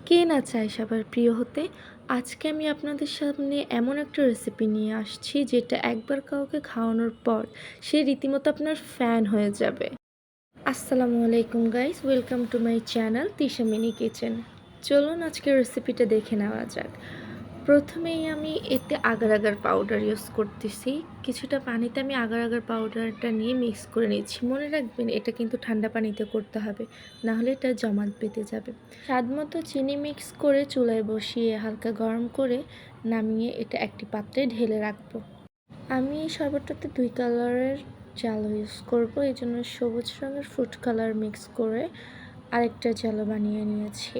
কে না চায় সবার প্রিয় হতে। আজকে আমি আপনাদের সামনে এমন একটা রেসিপি নিয়ে আসছি যেটা একবার কাউকে খাওয়ানোর পর সে রীতিমতো আপনার ফ্যান হয়ে যাবে। আসসালামু আলাইকুম guys, welcome to my channel Tisha mini kitchen. চলুন আজকের রেসিপিটা দেখে নেওয়া যাক। প্রথমেই আমি এতে আগার আগার পাউডার ইউজ করতেছি। কিছুটা পানিতে আমি আগার আগার পাউডারটা নিয়ে মিক্স করে নিচ্ছি। মনে রাখবেন এটা কিন্তু ঠান্ডা পানিতে করতে হবে, নাহলে এটা জমাট বেঁধে যাবে। স্বাদ মতো চিনি মিক্স করে চুলায় বসিয়ে হালকা গরম করে নামিয়ে এটা একটি পাত্রে ঢেলে রাখবো। আমি এই শরবতটাতে 2 কালারের জালো ইউজ করব, এই জন্য সবুজ রঙের ফ্রুট কালার মিক্স করে আরেকটা জালো বানিয়ে নিয়েছি।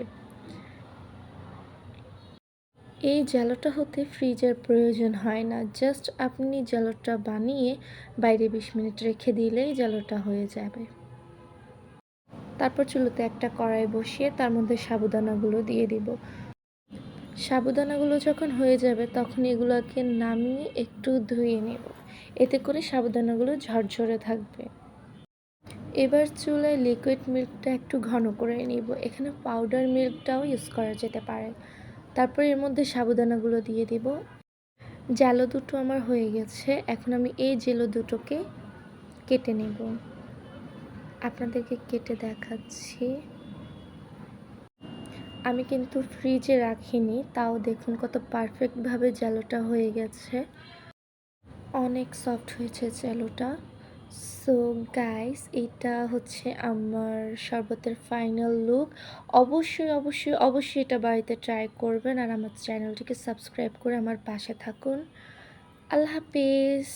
এই জালোটা হতে ফ্রিজের প্রয়োজন হয় না, জাস্ট আপনি জালোটা বানিয়ে বাইরে 20 মিনিট রেখে দিলেই জালোটা হয়ে যাবে। তারপর চুলোতে একটা কড়াই বসিয়ে তার মধ্যে সাবুদানাগুলো দিয়ে দিব। সাবুদানাগুলো যখন হয়ে যাবে তখন এগুলোকে নামিয়ে একটু ধুয়ে নেব, এতে করে সাবুদানাগুলো ঝরঝরে থাকবে। এবার চুলায় লিকুইড মিল্কটা একটু ঘন করে নিব, এখানে পাউডার মিল্কটাও ইউজ করা যেতে পারে। তারপর এর মধ্যে সাবুদানাগুলো দিয়ে দিব। জালো দুটো আমার হয়ে গেছে, এখন আমি এই জেলো দুটোকে কেটে নেব। আপনাদেরকে কেটে দেখাচ্ছি। আমি কিন্তু ফ্রিজে রাখিনি, তাও দেখুন কত পারফেক্টভাবে জালোটা হয়ে গেছে। অনেক সফট হয়েছে জালোটা। সো গাইস, এটা হচ্ছে আমার শরবতের ফাইনাল লুক। অবশ্যই অবশ্যই অবশ্যই এটা বাড়িতে ট্রাই করবেন আর আমার চ্যানেলটিকে সাবস্ক্রাইব করে আমার পাশে থাকুন। আল্লাহ হাফিজ।